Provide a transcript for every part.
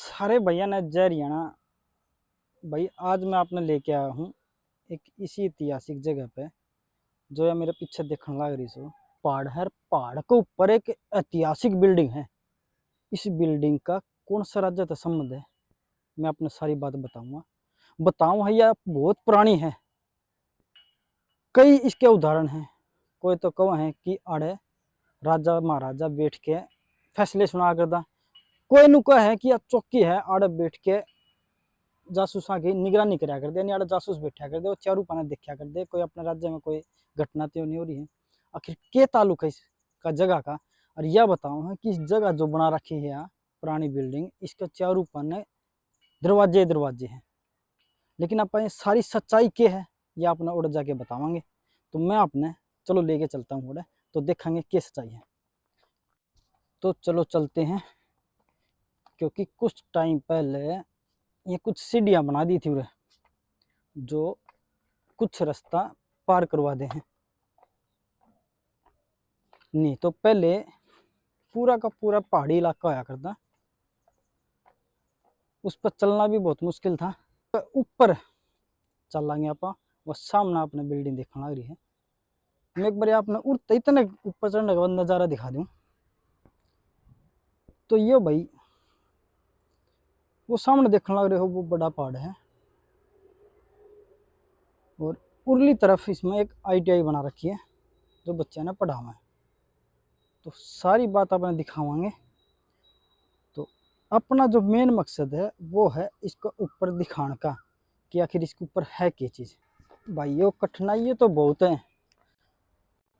सारे भैया ने जय हरियाणा। भाई आज मैं आपने लेके आया हूँ एक इसी ऐतिहासिक जगह पे जो है मेरे पीछे देखने लग रही सो पहाड़ है। पहाड़ के ऊपर एक ऐतिहासिक बिल्डिंग है। इस बिल्डिंग का कौन सा राज्य से संबंध है मैं अपने सारी बात बताऊंगा। बताऊं है या बहुत पुरानी है। कई इसके उदाहरण हैं। कोई तो कहो है कि अड़े राजा महाराजा बैठ के फैसले सुना करता। कोई नु कह है कि यह चौकी है आड़े बैठ के जासूसा की निगरानी कराया कर दे। यानी आड़े जासूस बैठा कर दे और चारू पाने देखा कर दे कोई अपने राज्य में कोई घटना तो नहीं हो रही है। आखिर के ताल्लुक है इसका जगह का। और यह बताऊं है कि इस जगह जो बना रखी है यहाँ पुरानी बिल्डिंग इसके चारू पाने दरवाजे दरवाजे हैं। लेकिन आप ये सारी सच्चाई क्या है यह अपने उड़ जाके बतावांगे। तो मैं अपने चलो लेके चलता हूँ उड़े तो देखेंगे क्या सच्चाई है। तो चलो चलते हैं क्योंकि कुछ टाइम पहले ये कुछ सीढ़ियाँ बना दी थी उरे जो कुछ रास्ता पार करवा दे हैं। नहीं तो पहले पूरा का पूरा पहाड़ी इलाका होया करता। उस पर चलना भी बहुत मुश्किल था। ऊपर चल लेंगे आप वो सामने आपने बिल्डिंग देखने लग रही है। मैं एक बार आपने उड़ते इतने ऊपर चढ़ने के बाद नज़ारा दिखा दूँ तो ये भाई वो सामने देखने लग रहे हो वो बड़ा पहाड़ है और उरली तरफ इसमें एक ITI बना रखी है जो बच्चे ने पढ़ा हुआ है। तो सारी बात अपने दिखावांगे। तो अपना जो मेन मकसद है वो है इसको ऊपर दिखाने का कि आखिर इसके ऊपर है क्या चीज़। भाइयों कठिनाई तो बहुत है।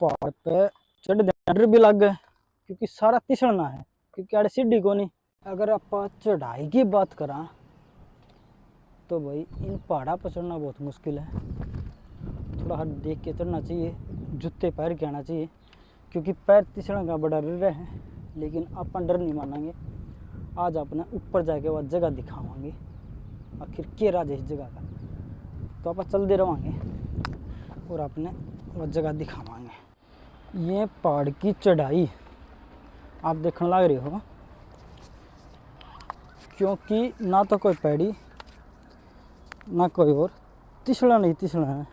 पहाड़ पे चढ़ डर भी लग गए क्योंकि सारा तिसलना है क्योंकि आड़े सीढ़ी को नहीं। अगर आप चढ़ाई की बात करा तो भाई इन पहाड़ा पर चढ़ना बहुत मुश्किल है। थोड़ा हाथ देख के चढ़ना चाहिए, जूते पैर के आना चाहिए क्योंकि पैर तिसलने का बड़ा डर है। लेकिन अपन डर नहीं मानेंगे। आज अपने ऊपर जाके वह जगह दिखावांगे आखिर क्या राज है इस जगह का। तो आप चलते रहेंगे और अपने वह जगह दिखावांगे। ये पहाड़ की चढ़ाई आप देखने लग रहे हो क्योंकि ना तो कोई पैड़ी ना कोई और तिसला नहीं तिसला है।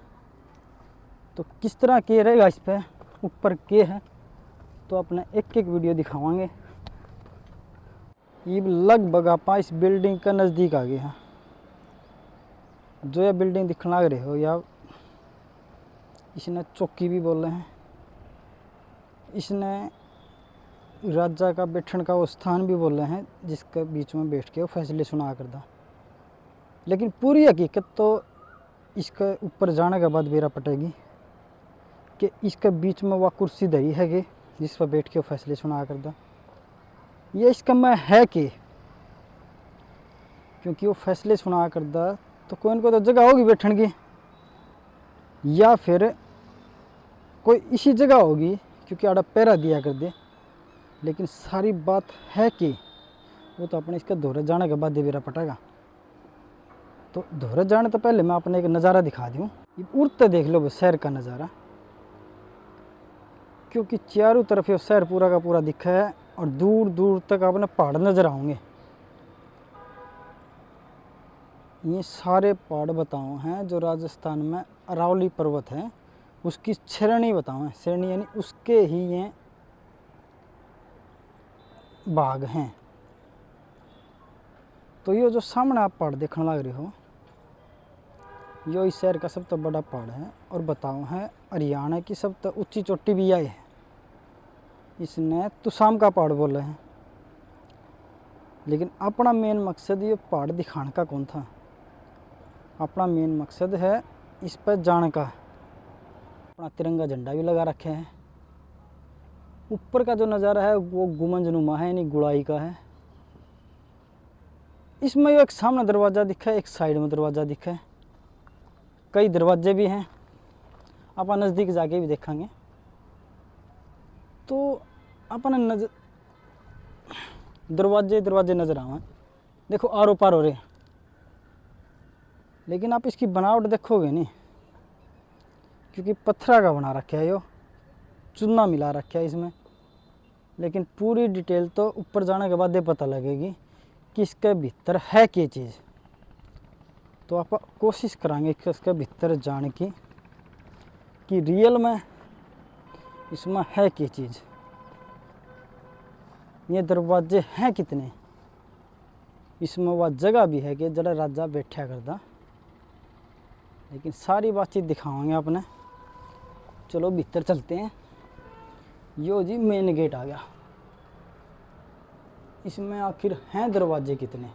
तो किस तरह के रहेगा इस पे ऊपर के है तो अपने एक एक वीडियो दिखावांगे। ये लगभग आप इस बिल्डिंग का नज़दीक आ गए हैं। जो ये बिल्डिंग दिखने लग रहे हो या इसने चौकी भी बोल रहे हैं। इसने राजा का बैठने का वो स्थान भी बोल रहे हैं जिसके बीच में बैठ के वो फैसले सुना करता। लेकिन पूरी हकीकत तो इसके ऊपर जाने के बाद बेरा पटेगी कि इसके बीच में वह कुर्सी धरी है कि जिस पर बैठ के वो फैसले सुना करता। ये इसका मैं है कि क्योंकि वो फैसले सुना करता तो कोई इनको तो जगह होगी बैठने की या फिर कोई इसी जगह होगी क्योंकि आड़ा पैरा दिया कर दे। लेकिन सारी बात है कि वो तो अपने इसका दौरे जाने के बाद बेरा पटेगा। तो दौरे जाने तो पहले मैं अपने एक नज़ारा दिखा दूँ। उड़ते देख लो शहर का नज़ारा क्योंकि चारों तरफ ये शहर पूरा का पूरा दिखा है और दूर दूर तक अपने पहाड़ नजर आएंगे। ये सारे पहाड़ बताओ हैं जो राजस्थान में अरावली पर्वत है उसकी श्रेणी बताओ है। श्रेणी यानी उसके ही ये भाग हैं। तो ये जो सामने आप पहाड़ देखने लग रहे हो यो इस शहर का सबसे बड़ा पहाड़ है और बताओ है हरियाणा की सबसे ऊंची चोटी भी यही है। इसने तुसाम का पहाड़ बोले हैं। लेकिन अपना मेन मकसद ये पहाड़ दिखाने का कौन था। अपना मेन मकसद है इस पर जाने का। अपना तिरंगा झंडा भी लगा रखे हैं। ऊपर का जो नज़ारा है वो गुमंजनुमा है यानी गुड़ाई का है। इसमें एक सामने दरवाज़ा दिखा है एक साइड में दरवाज़ा दिखा है। कई दरवाजे भी हैं अपन नज़दीक जाके भी देखेंगे। तो अपन दरवाजे नज़र आवे देखो आरो पार हो रहे। लेकिन आप इसकी बनावट देखोगे नहीं क्योंकि पत्थर का बना रखा है यो चूना मिला रखा है इसमें। लेकिन पूरी डिटेल तो ऊपर जाने के बाद ये पता लगेगी कि इसके भीतर है क्या चीज़। तो आप कोशिश करांगे कि इसके भीतर जाने की कि रियल में इसमें है क्या चीज़, ये दरवाजे हैं कितने, इसमें वह जगह भी है कि जरा राजा बैठा करता। लेकिन सारी बातचीत दिखावांगे आपने। चलो भीतर चलते हैं। यो जी मेन गेट आ गया। इसमें आखिर हैं दरवाजे कितने।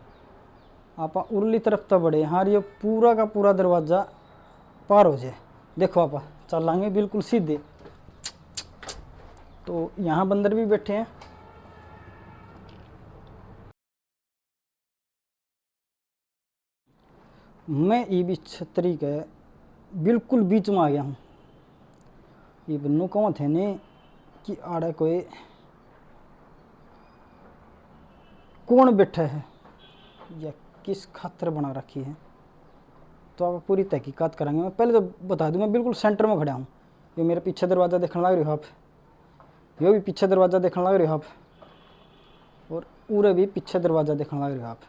आप उरली तरफ तो बढ़े, हाँ ये पूरा का पूरा दरवाज़ा पार हो जाए। देखो आप चलांगे बिल्कुल सीधे तो यहाँ बंदर भी बैठे हैं। मैं ये भी छतरी के बिल्कुल बीच में आ गया हूँ। ये बन्नू कौन थे ने कि आड़े कोई कौन बैठा है या किस खातर बना रखी है, तो आप पूरी तहकीकात करेंगे। मैं पहले तो बता दूं मैं बिल्कुल सेंटर में खड़ा हूँ। ये मेरे पीछे दरवाज़ा देखने लग रहे हो आप, यो भी पीछे दरवाज़ा देखने लग रहे हो आप, और पूरे भी पीछे दरवाज़ा देखने लग रहे हो आप।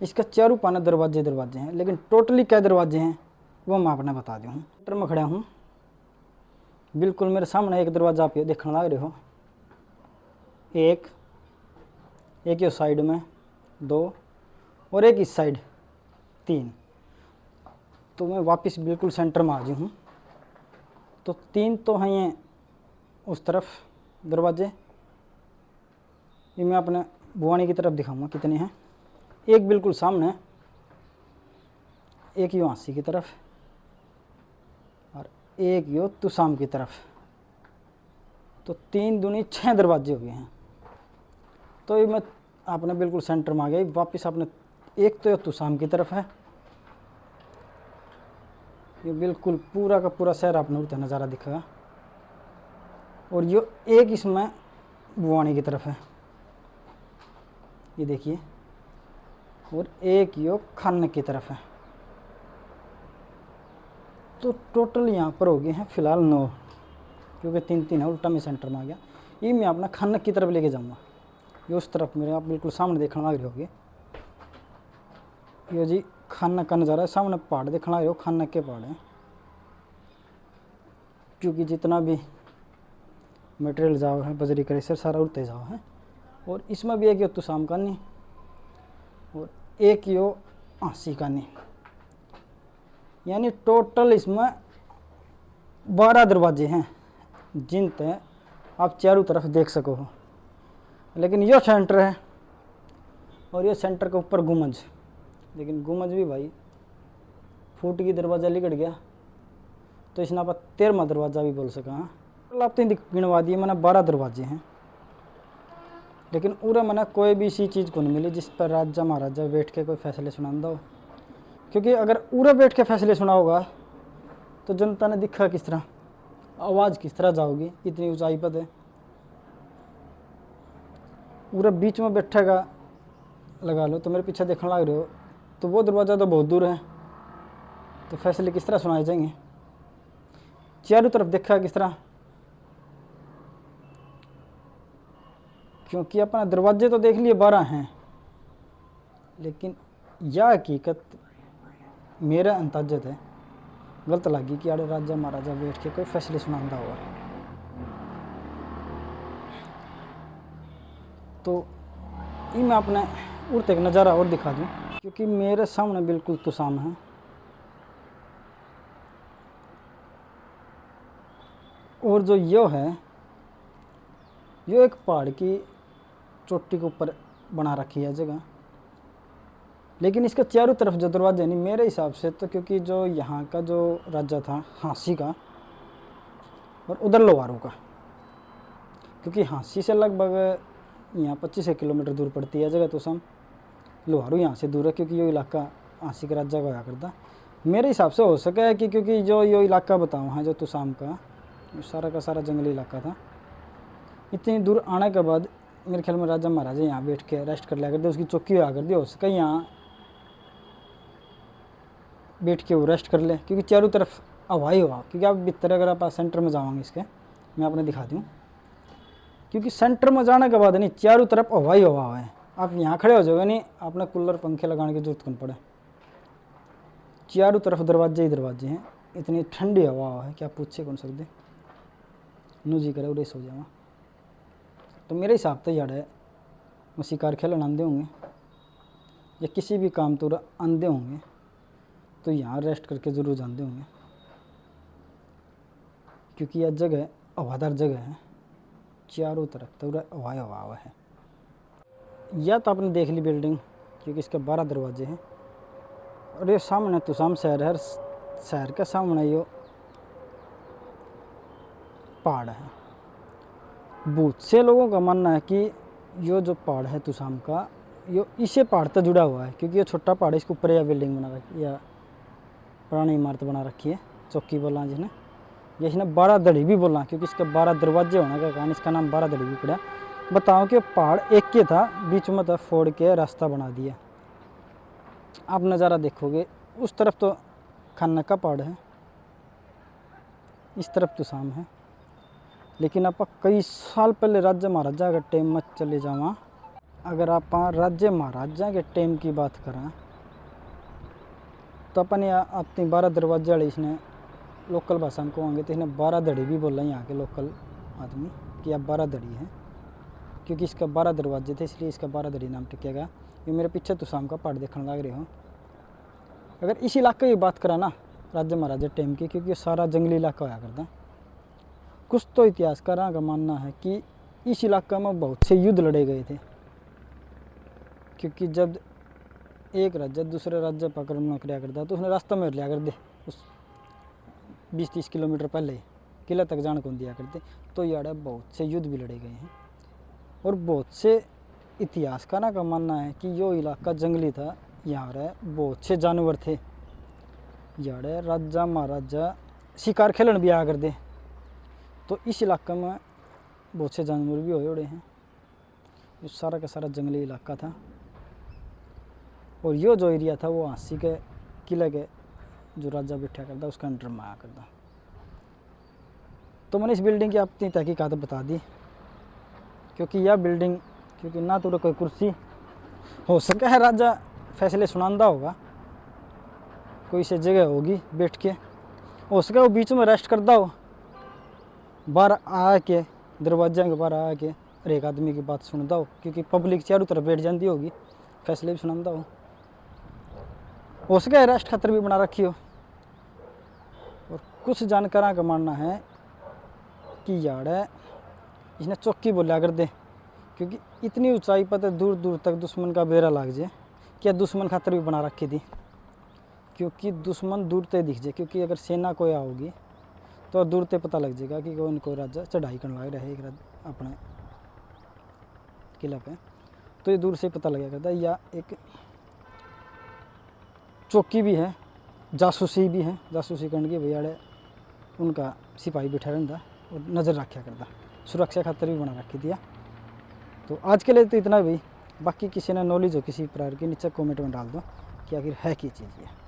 इसका चारों पाना दरवाजे हैं, लेकिन टोटली क्या दरवाजे हैं वो मैं आपने बता दूँ। सेंटर में खड़ा हूँ, बिल्कुल मेरे सामने एक दरवाज़ा आप देखने लग रहे हो, एक ये साइड में 2 और एक इस साइड 3। तो मैं वापस बिल्कुल सेंटर में आ गई हूँ। तो 3 तो हैं ये उस तरफ दरवाजे, ये मैं अपने बुआनी की तरफ दिखाऊंगा कितने हैं। एक बिल्कुल सामने, एक यो हांसी की तरफ और एक यो तुसाम की तरफ। तो 3 दूनी 6 दरवाजे हो गए हैं। तो ये मैं आपने बिल्कुल सेंटर में आ गई। वापस आपने एक तो ये तुसाम की तरफ है, ये बिल्कुल पूरा का पूरा शहर आपने उठता नज़ारा दिखेगा। और ये एक इसमें बुआनी की तरफ है, ये देखिए, और एक यो खान की तरफ है। तो टोटल यहाँ पर हो गए हैं फिलहाल 9, क्योंकि 3 है, उल्टा में सेंटर में आ गया। ये मैं अपना खानक की तरफ लेके जाऊँगा। ये उस तरफ मेरे आप बिल्कुल सामने देखने लग रहे होगे, ये जी खानक का नज़ारा है। सामने पहाड़ देखना रहे हो, खानक के पहाड़ हैं, क्योंकि जितना भी मटेरियल जाओ है, बजरी क्रेशर सारा उड़ते जाओ है। और इसमें भी एक यो तुसाम का नहीं और एक यो आंसी का नहीं, यानी टोटल इसमें 12 दरवाजे हैं जिन तय आप चारों तरफ देख सको हो। लेकिन यो सेंटर है और ये सेंटर के ऊपर गुमज, लेकिन गुमज भी भाई फूट की दरवाज़ा लिकट गया, तो इसने आप 13वां दरवाज़ा भी बोल सका। हाँ आप तो गिनवा दिए मैंने 12 दरवाजे हैं, लेकिन पूरा मैंने कोई भी इसी चीज़ को नहीं मिली जिस पर राजा महाराजा बैठ के कोई फैसले सुनांदा हो। क्योंकि अगर पूरा बैठ के फैसले सुना होगा तो जनता ने दिखा किस तरह, आवाज़ किस तरह जाओगी, इतनी ऊंचाई पर है। पूरा बीच में बैठेगा लगा लो, तो मेरे पीछे देखने लग रहे हो, तो वो दरवाज़ा तो बहुत दूर है, तो फैसले किस तरह सुनाए जाएंगे। चारों तरफ देखा किस तरह, क्योंकि अपना दरवाजे तो देख लिए 12 हैं, लेकिन यह हकीकत मेरा अंदाजत है गलत लगी कि आड़े राजा महाराजा बैठ के कोई फैसले सुनांदा हुआ। तो ये मैं अपने उड़ते का नज़ारा और दिखा दूँ, क्योंकि मेरे सामने बिल्कुल तुसाम है और जो यो है यो एक पहाड़ की चोटी के ऊपर बना रखी है जगह। लेकिन इसका चारों तरफ जो दरवाजे नहीं, मेरे हिसाब से तो क्योंकि जो यहाँ का जो राजा था हाँसी का और उधर लोहारू का, क्योंकि हाँसी से लगभग यहाँ 25 किलोमीटर दूर पड़ती है जगह तुसाम। लोहारू यहाँ से दूर है क्योंकि यो इलाका हाँसी के राजा का होया करता। मेरे हिसाब से हो सका है कि क्योंकि जो यो इलाका बताऊँ हाँ जो तुसाम का सारा का सारा जंगली इलाका था, इतनी दूर आने के बाद मेरे ख्याल में राजा महाराजा यहाँ बैठ के रेस्ट कर लिया करते, उसकी चौकी हुआ कर दी, हो सका यहाँ बैठ के वो रेस्ट कर ले, क्योंकि चारों तरफ हवा ही हवा। क्योंकि आप भीतर अगर आप सेंटर में जाओगे इसके मैं आपने दिखा दूँ, क्योंकि सेंटर में जाने के बाद नहीं चारों तरफ हवा ही हवा है, आप यहाँ खड़े हो जाओगे नहीं, आपने कूलर पंखे लगाने की जरूरत कौन पड़े। चारों तरफ दरवाजे ही दरवाजे हैं, इतनी ठंडी हवा है कि आप पूछे कौन सकते। नू जी करे उड़े सो जावा। तो मेरे हिसाब से यार है वो शिकार खेलन आंदे होंगे या किसी भी काम तो आंदे होंगे तो यहाँ रेस्ट करके ज़रूर जानते होंगे, क्योंकि यह जगह हवादार जगह है, चारों तरफ तो हवा है। या तो आपने देख ली बिल्डिंग, क्योंकि इसके 12 दरवाजे हैं और ये सामने तुसाम शहर है, शहर के सामने ये पहाड़ है। बहुत से लोगों का मानना है कि यो जो पहाड़ है तुसाम का, यो इसे पहाड़ से जुड़ा हुआ है, क्योंकि ये छोटा पहाड़ है, इसके ऊपर यह बिल्डिंग बना रखी या पुरानी इमारत बना रखी है, चौकी बोला जिसने, या इसने 12 दड़ी भी बोला, क्योंकि इसके 12 दरवाजे होने का कारण इसका नाम 12 दड़ी भी पड़ा। बताओ कि पहाड़ एक के था, बीच में तो फोड़ के रास्ता बना दिया। आप नज़ारा देखोगे, उस तरफ तो खान्ना का पहाड़ है, इस तरफ तो शाम है। लेकिन आप कई साल पहले राजा महाराजा के टाइम में चले जावा, अगर आप राजा महाराजा के टाइम की बात करें तो अपन अपनी 12 दरवाजे वाले इसने लोकल भाषा में कहेंगे तो इसने 12 दड़ी भी बोला यहाँ के लोकल आदमी कि आप 12 दड़ी है, क्योंकि इसका 12 दरवाजे थे इसलिए इसका 12 दड़ी नाम टिकेगा। ये मेरे पीछे तो शाम का पहाड़ देखने लग रहे हो। अगर इस इलाके की बात करा ना राजा महाराजा टाइम की, क्योंकि ये सारा जंगली इलाका होया करता, कुछ तो इतिहासकारों का मानना है कि इस इलाके में बहुत से युद्ध लड़े गए थे, क्योंकि जब एक राज्य दूसरे राज्य पकड़ नौकरियाँ करता तो उसने रास्ता में लिया कर दे, उस 20-30 किलोमीटर पहले किले तक जाने को दिया करते। तो यार बहुत से युद्ध भी लड़े गए हैं और बहुत से इतिहासकारों का मानना है कि यो इलाका जंगली था, यहाँ बहुत से जानवर थे, यार राजा महाराजा शिकार खेलन भी आया करते, तो इस इलाके में बहुत से जानवर भी होए हैं। ये सारा का सारा जंगली इलाका था और यो जो एरिया था वो हांसी के किले के जो राजा बैठा करता उसका अंडर में आया करता। तो मैंने इस बिल्डिंग की अपनी तहकीकात बता दी, क्योंकि यह बिल्डिंग, क्योंकि ना तो कोई कुर्सी हो सका है, राजा फैसले सुनांदा होगा, कोई से जगह होगी बैठ के, हो सके वो बीच में रेस्ट करता हो, बाहर आके दरवाजे के बाहर आके हर एक आदमी की बात सुनता हो, क्योंकि पब्लिक चारों तरफ बैठ जाती होगी, फैसले भी सुनाता हो सके रेस्ट खातर भी बना रखी हो। और कुछ जानकारों का मानना है कि यार इसने चौकी बोलिया कर दे, क्योंकि इतनी ऊंचाई पर दूर दूर तक दुश्मन का बेरा लग जाए, क्या दुश्मन खातर भी बना रखी थी, क्योंकि दुश्मन दूर ते दिख जाए, क्योंकि अगर सेना कोई आओगी तो दूर ते पता लग जाएगा कि कोई राजा चढ़ाई करने लग रहा है अपने किला पे, तो ये दूर से पता लगा करता। या एक चौकी भी है, जासूसी भी है, जासूसी करने की भैया उनका सिपाही बैठा रहता और नज़र रखा करता, सुरक्षा खातर भी बना रखी दिया। तो आज के लिए तो इतना भाई, बाकी किसी ने नॉलेज हो किसी प्रकार की नीचे कमेंट में डाल दो कि आखिर है क्या चीज़ ये।